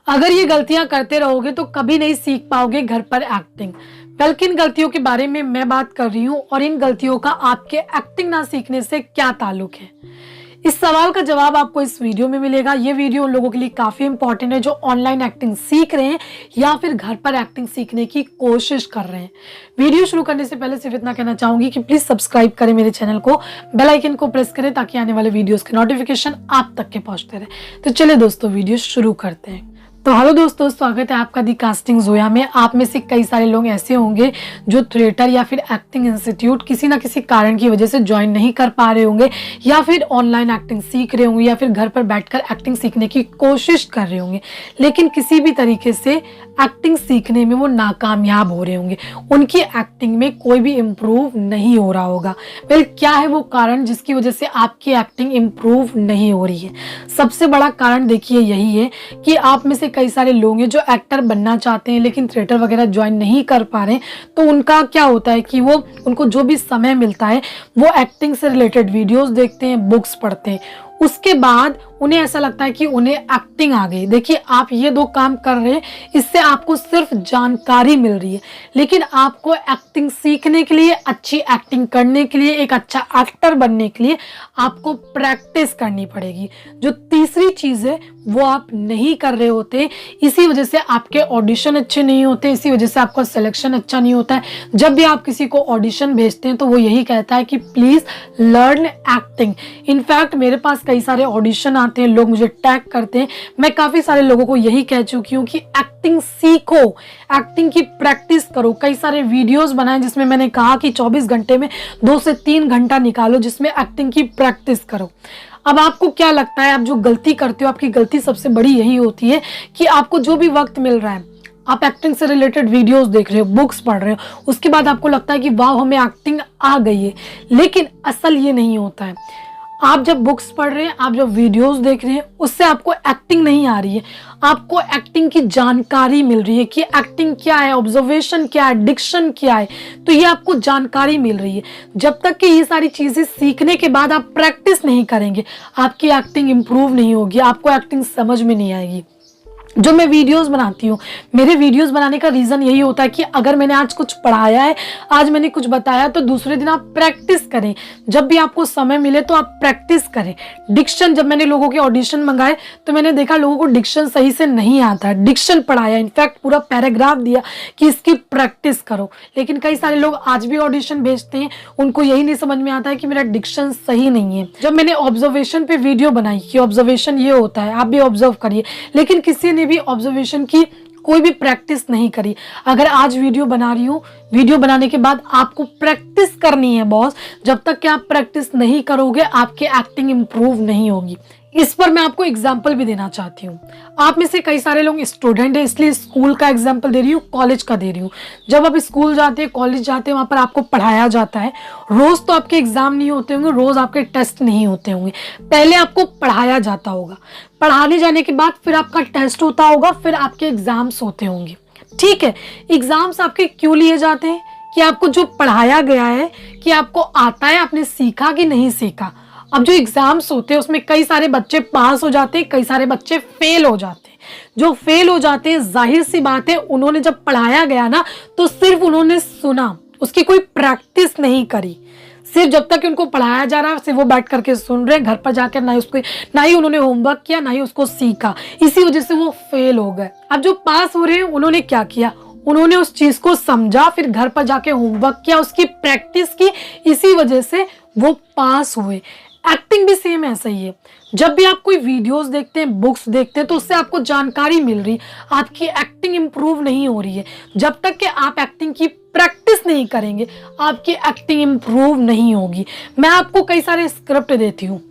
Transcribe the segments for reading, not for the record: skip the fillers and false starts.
अगर ये गलतियां करते रहोगे तो कभी नहीं सीख पाओगे घर पर एक्टिंग। बल्कि इन गलतियों के बारे में मैं बात कर रही हूँ और इन गलतियों का आपके एक्टिंग ना सीखने से क्या ताल्लुक है। इस सवाल का जवाब आपको इस वीडियो में मिलेगा। ये वीडियो उन लोगों के लिए काफी इंपॉर्टेंट है जो ऑनलाइन एक्टिंग सीख रहे हैं या फिर घर पर एक्टिंग सीखने की कोशिश कर रहे हैं। वीडियो शुरू करने से पहले सिर्फ इतना कहना चाहूंगी कि प्लीज सब्सक्राइब करें मेरे चैनल को, बेल आइकन को प्रेस करें ताकि आने वाले वीडियोस के नोटिफिकेशन आप तक के पहुंचते रहे। तो चलिए दोस्तों वीडियो शुरू करते हैं। तो हेलो दोस्तों, स्वागत है आपका दी कास्टिंग जोया में। आप में से कई सारे लोग ऐसे होंगे जो थिएटर या फिर एक्टिंग इंस्टीट्यूट किसी ना किसी कारण की वजह से ज्वाइन नहीं कर पा रहे होंगे या फिर ऑनलाइन एक्टिंग सीख रहे होंगे या फिर घर पर बैठकर एक्टिंग सीखने की कोशिश कर रहे होंगे, लेकिन किसी भी तरीके से एक्टिंग सीखने में वो नाकामयाब हो रहे होंगे। उनकी एक्टिंग में कोई भी इम्प्रूव नहीं हो रहा होगा। वेल, क्या है वो कारण जिसकी वजह से आपकी एक्टिंग इम्प्रूव नहीं हो रही है? सबसे बड़ा कारण देखिए यही है कि आप में से कई सारे लोग हैं जो एक्टर बनना चाहते हैं लेकिन थिएटर वगैरह ज्वाइन नहीं कर पा रहे हैं। तो उनका क्या होता है कि वो उनको जो भी समय मिलता है वो एक्टिंग से रिलेटेड वीडियोस देखते हैं, बुक्स पढ़ते हैं। उसके बाद उन्हें ऐसा लगता है कि उन्हें एक्टिंग आ गई। देखिए, आप ये दो काम कर रहे हैं, इससे आपको सिर्फ जानकारी मिल रही है, लेकिन आपको एक्टिंग सीखने के लिए, अच्छी एक्टिंग करने के लिए, एक अच्छा एक्टर बनने के लिए आपको प्रैक्टिस करनी पड़ेगी। जो तीसरी चीज़ है वो आप नहीं कर रहे होते, इसी वजह से आपके ऑडिशन अच्छे नहीं होते, इसी वजह से आपका सिलेक्शन अच्छा नहीं होता है। जब भी आप किसी को ऑडिशन भेजते हैं तो वो यही कहता है कि प्लीज़ लर्न एक्टिंग। इनफैक्ट मेरे पास कई सारे ऑडिशन आते हैं, लोग मुझे टैग करते हैं। मैं काफ़ी सारे लोगों को यही कह चुकी हूँ कि एक्टिंग सीखो, एक्टिंग की प्रैक्टिस करो। कई सारे वीडियोस बनाए जिसमें मैंने कहा कि 24 घंटे में 2 से 3 घंटा निकालो जिसमें एक्टिंग की प्रैक्टिस करो। अब आपको क्या लगता है, आप जो गलती करते हो, आपकी गलती सबसे बड़ी यही होती है कि आपको जो भी वक्त मिल रहा है, आप एक्टिंग से रिलेटेड वीडियोस देख रहे हो, बुक्स पढ़ रहे हो, उसके बाद आपको लगता है कि वाह हमें एक्टिंग आ गई है, लेकिन असल ये नहीं होता है। आप जब बुक्स पढ़ रहे हैं, आप जब वीडियोस देख रहे हैं, उससे आपको एक्टिंग नहीं आ रही है, आपको एक्टिंग की जानकारी मिल रही है कि एक्टिंग क्या है, ऑब्जर्वेशन क्या है, डिक्शन क्या है। तो ये आपको जानकारी मिल रही है। जब तक कि ये सारी चीज़ें सीखने के बाद आप प्रैक्टिस नहीं करेंगे, आपकी एक्टिंग इम्प्रूव नहीं होगी, आपको एक्टिंग समझ में नहीं आएगी। जो मैं वीडियोस बनाती हूँ, मेरे वीडियोस बनाने का रीज़न यही होता है कि अगर मैंने आज कुछ पढ़ाया है, आज मैंने कुछ बताया, तो दूसरे दिन आप प्रैक्टिस करें। जब भी आपको समय मिले तो आप प्रैक्टिस करें। डिक्शन, जब मैंने लोगों के ऑडिशन मंगाए तो मैंने देखा लोगों को डिक्शन सही से नहीं आता है। डिक्शन पढ़ाया, इनफैक्ट पूरा पैराग्राफ दिया कि इसकी प्रैक्टिस करो। लेकिन कई सारे लोग आज भी ऑडिशन भेजते हैं, उनको यही नहीं समझ में आता है कि मेरा डिक्शन सही नहीं है। जब मैंने ऑब्जर्वेशन पे वीडियो बनाई कि ऑब्जर्वेशन ये होता है, आप भी ऑब्जर्व करिए, लेकिन किसी ने भी ऑब्जर्वेशन की कोई भी प्रैक्टिस नहीं करी। अगर आज वीडियो बना रही हूँ, वीडियो बनाने के बाद आपको प्रैक्टिस करनी है बॉस। जब तक कि आप प्रैक्टिस नहीं करोगे आपकी एक्टिंग इंप्रूव नहीं होगी। इस पर मैं आपको एग्जाम्पल भी देना चाहती हूँ। आप में से कई सारे लोग स्टूडेंट हैं, इसलिए स्कूल का एग्जाम्पल दे रही हूँ, कॉलेज का दे रही हूँ। जब आप स्कूल जाते हैं, कॉलेज जाते हैं, वहाँ पर आपको पढ़ाया जाता है। रोज़ तो आपके एग्जाम नहीं होते होंगे, रोज़ आपके टेस्ट नहीं होते होंगे। पहले आपको पढ़ाया जाता होगा, पढ़ाने जाने के बाद फिर आपका टेस्ट होता होगा, फिर आपके एग्जाम्स होते होंगे। ठीक है, एग्जाम्स आपके क्यों लिए जाते हैं? कि आपको जो पढ़ाया गया है कि आपको आता है, आपने सीखा कि नहीं सीखा। अब जो एग्जाम्स होते हैं उसमें कई सारे बच्चे पास हो जाते हैं, कई सारे बच्चे फेल हो जाते हैं। जो फेल हो जाते हैं, जाहिर सी बात है, उन्होंने जब पढ़ाया गया ना तो सिर्फ उन्होंने सुना, उसकी कोई प्रैक्टिस नहीं करी। सिर्फ जब तक उनको पढ़ाया जा रहा है सिर्फ वो बैठ करके सुन रहे हैं, घर पर जाकर ना ही उन्होंने होमवर्क किया, ना ही उसको सीखा। इसी वजह से वो फेल हो गए। अब जो पास हो रहे हैं उन्होंने क्या किया, उन्होंने उस चीज को समझा, फिर घर पर जाके होमवर्क किया, उसकी प्रैक्टिस की, इसी वजह से वो पास हुए। एक्टिंग भी सेम ऐसा ही है। जब भी आप कोई वीडियोस देखते हैं, बुक्स देखते हैं, तो उससे आपको जानकारी मिल रही, आपकी एक्टिंग इंप्रूव नहीं हो रही है। जब तक कि आप एक्टिंग की प्रैक्टिस नहीं करेंगे आपकी एक्टिंग इंप्रूव नहीं होगी। मैं आपको कई सारे स्क्रिप्ट देती हूँ,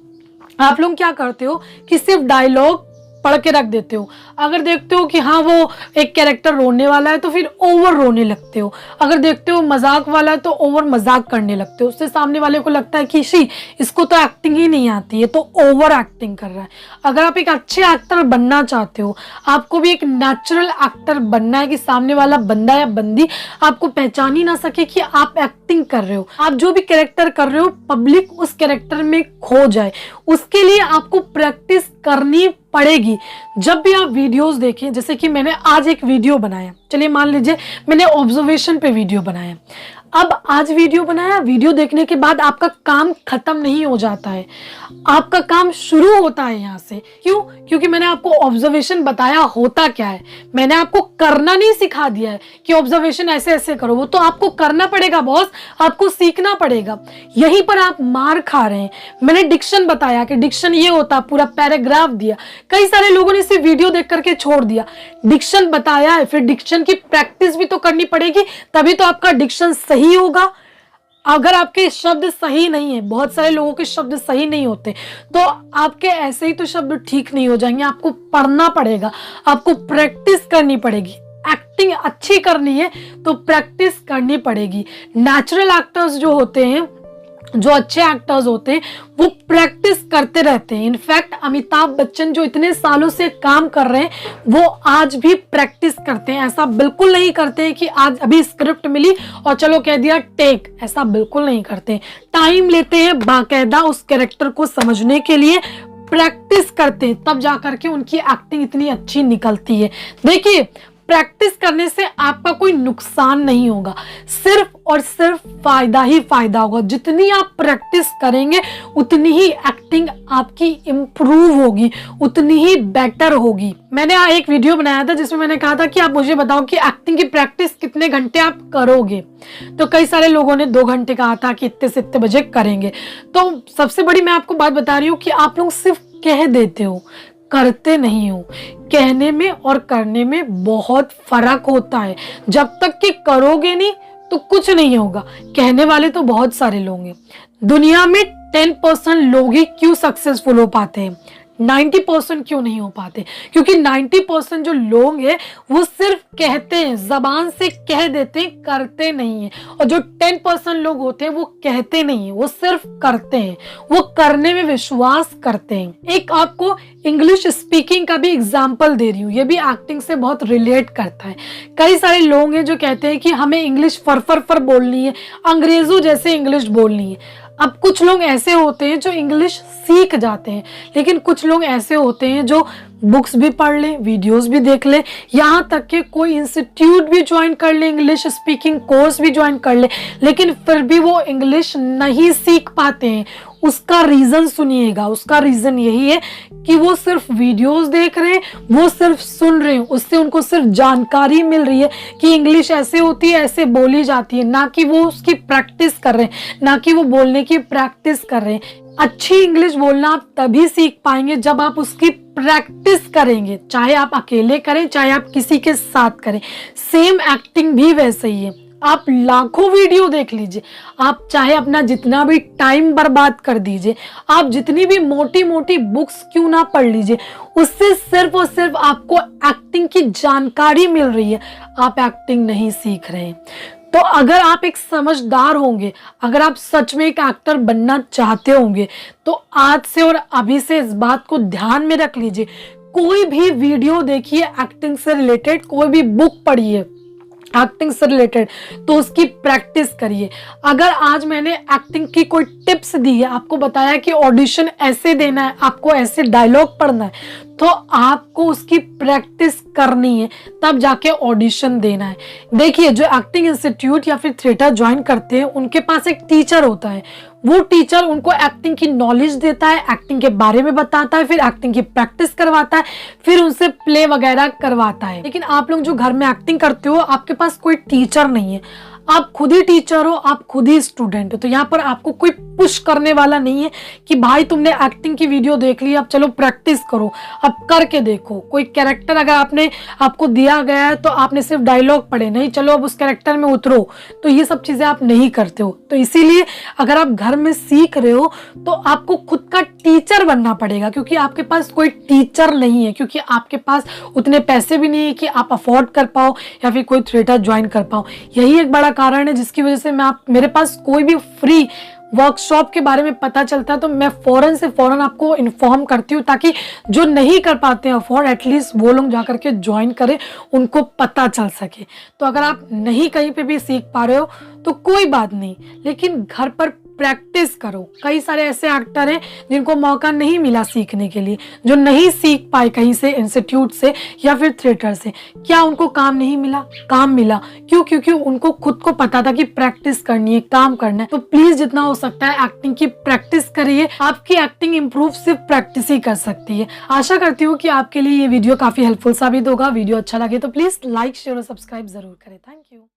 आप लोग क्या करते हो कि सिर्फ डायलॉग पढ़ के रख देते हो। अगर देखते हो कि हाँ वो एक कैरेक्टर रोने वाला है तो फिर ओवर रोने लगते हो। अगर देखते हो मजाक वाला है तो ओवर मजाक करने लगते हो। उससे सामने वाले को लगता है कि शी इसको तो एक्टिंग ही नहीं आती है, तो ओवर एक्टिंग कर रहा है। अगर आप एक अच्छे एक्टर बनना चाहते हो, आपको भी एक नेचुरल एक्टर बनना है कि सामने वाला बंदा या बंदी आपको पहचान ही ना सके कि आप एक्टिंग कर रहे हो। आप जो भी कैरेक्टर कर रहे हो पब्लिक उस कैरेक्टर में खो जाए, उसके लिए आपको प्रैक्टिस करनी पड़ेगी। जब भी आप वीडियोस देखें, जैसे कि मैंने आज एक वीडियो बनाया, चलिए मान लीजिए मैंने ऑब्जर्वेशन पे वीडियो बनाया, अब आज वीडियो बनाया, वीडियो देखने के बाद आपका काम खत्म नहीं हो जाता है, आपका काम शुरू होता है यहाँ से। क्यों? क्योंकि मैंने आपको ऑब्जर्वेशन बताया होता क्या है, मैंने आपको करना नहीं सिखा दिया है कि ऑब्जर्वेशन ऐसे ऐसे करो, वो तो आपको करना पड़ेगा बॉस, आपको सीखना पड़ेगा। यहीं पर आप मार खा रहे हैं। मैंने डिक्शन बताया कि डिक्शन ये होता, पूरा पैराग्राफ दिया, कई सारे लोगों ने सिर्फ वीडियो देख करके छोड़ दिया। डिक्शन बताया है, फिर डिक्शन की प्रैक्टिस भी तो करनी पड़ेगी, तभी तो आपका डिक्शन सही होगा। अगर आपके शब्द सही नहीं है, बहुत सारे लोगों के शब्द सही नहीं होते, तो आपके ऐसे ही तो शब्द ठीक नहीं हो जाएंगे। आपको पढ़ना पड़ेगा, आपको प्रैक्टिस करनी पड़ेगी। एक्टिंग अच्छी करनी है तो प्रैक्टिस करनी पड़ेगी। नेचुरल एक्टर्स जो होते हैं, जो अच्छे एक्टर्स होते हैं, वो प्रैक्टिस करते रहते हैं। इनफैक्ट अमिताभ बच्चन जो इतने सालों से काम कर रहे हैं, वो आज भी प्रैक्टिस करते हैं। ऐसा बिल्कुल नहीं करते हैं कि आज अभी स्क्रिप्ट मिली और चलो कह दिया टेक, ऐसा बिल्कुल नहीं करते। टाइम लेते हैं बाकायदा उस कैरेक्टर को समझने के लिए, प्रैक्टिस करते हैं, तब जाकर के उनकी एक्टिंग इतनी अच्छी निकलती है। देखिए, प्रैक्टिस करने से आपका कोई नुकसान नहीं होगा, सिर्फ और सिर्फ फायदा ही फायदा होगा। जितनी आप प्रैक्टिस करेंगे उतनी ही एक्टिंग आपकी इम्प्रूव होगी, उतनी ही बेटर होगी। मैंने एक वीडियो बनाया था जिसमें मैंने कहा था कि आप मुझे बताओ कि एक्टिंग की प्रैक्टिस कितने घंटे आप करोगे, तो कई सारे लोगों ने 2 घंटे कहा था कि इतने से इतने बजे करेंगे। तो सबसे बड़ी मैं आपको बात बता रही हूँ कि आप लोग सिर्फ कह देते हो, करते नहीं हो। कहने में और करने में बहुत फर्क होता है। जब तक कि करोगे नहीं तो कुछ नहीं होगा। कहने वाले तो बहुत सारे लोग हैं दुनिया में। 10% लोग ही क्यों सक्सेसफुल हो पाते हैं, 90% क्यों नहीं हो पाते? क्योंकि 90% जो लोग हैं वो सिर्फ कहते हैं, जबान से कह देते हैं, करते नहीं है। और जो 10% लोग होते हैं वो कहते नहीं है, वो सिर्फ करते हैं, वो करने में विश्वास करते हैं। एक आपको इंग्लिश स्पीकिंग का भी एग्जाम्पल दे रही हूँ, ये भी एक्टिंग से बहुत रिलेट करता है। कई सारे लोग हैं जो कहते हैं कि हमें इंग्लिश फर बोलनी है, अंग्रेजों जैसे इंग्लिश बोलनी है। अब कुछ लोग ऐसे होते हैं जो इंग्लिश सीख जाते हैं, लेकिन कुछ लोग ऐसे होते हैं जो बुक्स भी पढ़ ले, वीडियोस भी देख ले, यहाँ तक कि कोई इंस्टीट्यूट भी ज्वाइन कर ले, इंग्लिश स्पीकिंग कोर्स भी ज्वाइन कर ले, लेकिन फिर भी वो इंग्लिश नहीं सीख पाते हैं। उसका रीजन सुनिएगा, उसका रीजन यही है कि वो सिर्फ वीडियोस देख रहे हैं, वो सिर्फ सुन रहे हैं, उससे उनको सिर्फ जानकारी मिल रही है कि इंग्लिश ऐसे होती है, ऐसे बोली जाती है, ना कि वो उसकी प्रैक्टिस कर रहे हैं, ना कि वो बोलने की प्रैक्टिस कर रहे हैं। अच्छी इंग्लिश बोलना आप तभी सीख पाएंगे जब आप उसकी प्रैक्टिस करेंगे, चाहे आप अकेले करें, चाहे आप किसी के साथ करें। सेम एक्टिंग भी वैसे ही है। आप लाखों वीडियो देख लीजिए, आप चाहे अपना जितना भी टाइम बर्बाद कर दीजिए, आप जितनी भी मोटी मोटी बुक्स क्यों ना पढ़ लीजिए, उससे सिर्फ और सिर्फ आपको एक्टिंग की जानकारी मिल रही है, आप एक्टिंग नहीं सीख रहे हैं। तो अगर आप एक समझदार होंगे, अगर आप सच में एक एक्टर बनना चाहते होंगे, तो आज से और अभी से इस बात को ध्यान में रख लीजिए। कोई भी वीडियो देखिए एक्टिंग से रिलेटेड, कोई भी बुक पढ़िए एक्टिंग से रिलेटेड, तो उसकी प्रैक्टिस करिए। अगर आज मैंने एक्टिंग की कोई टिप्स दी है, आपको बताया कि ऑडिशन ऐसे देना है, आपको ऐसे डायलॉग पढ़ना है, तो आपको उसकी प्रैक्टिस करनी है, तब जाके ऑडिशन देना है। देखिए, जो एक्टिंग इंस्टीट्यूट या फिर थिएटर ज्वाइन करते हैं, उनके पास एक टीचर होता है। वो टीचर उनको एक्टिंग की नॉलेज देता है, एक्टिंग के बारे में बताता है, फिर एक्टिंग की प्रैक्टिस करवाता है, फिर उनसे प्ले वगैरह करवाता है। लेकिन आप लोग जो घर में एक्टिंग करते हो, आपके पास कोई टीचर नहीं है, आप खुद ही टीचर हो, आप खुद ही स्टूडेंट हो। तो यहाँ पर आपको कोई पुश करने वाला नहीं है कि भाई तुमने एक्टिंग की वीडियो देख ली, अब चलो प्रैक्टिस करो, अब करके देखो। कोई कैरेक्टर अगर आपको दिया गया है तो आपने सिर्फ डायलॉग पढ़े, नहीं चलो अब उस कैरेक्टर में उतरो, तो ये सब चीजें आप नहीं करते हो। तो इसीलिए अगर आप घर में सीख रहे हो तो आपको खुद का टीचर बनना पड़ेगा, क्योंकि आपके पास कोई टीचर नहीं है, क्योंकि आपके पास उतने पैसे भी नहीं है कि आप अफोर्ड कर पाओ या फिर कोई थिएटर ज्वाइन कर पाओ। यही एक बड़ा कारण है जिसकी वजह से मेरे पास कोई भी फ्री वर्कशॉप के बारे में पता चलता है तो मैं फौरन से फौरन आपको इन्फॉर्म करती हूँ, ताकि जो नहीं कर पाते हैं अफोर्ड, एटलीस्ट वो लोग जाकर के ज्वाइन करें, उनको पता चल सके। तो अगर आप नहीं कहीं पे भी सीख पा रहे हो तो कोई बात नहीं, लेकिन घर पर प्रैक्टिस करो। कई सारे ऐसे एक्टर हैं जिनको मौका नहीं मिला सीखने के लिए, जो नहीं सीख पाए कहीं से, इंस्टीट्यूट से या फिर थिएटर से। क्या उनको काम नहीं मिला? काम मिला। क्यों? क्योंकि उनको खुद को पता था कि प्रैक्टिस करनी है, काम करना है। तो प्लीज जितना हो सकता है एक्टिंग की प्रैक्टिस करिए। आपकी एक्टिंग इंप्रूव सिर्फ प्रैक्टिस ही कर सकती है। आशा करती हूँ कि आपके लिए ये वीडियो काफी हेल्पफुल साबित होगा। वीडियो अच्छा लगे तो प्लीज लाइक, शेयर और सब्सक्राइब जरूर करें। Thank you.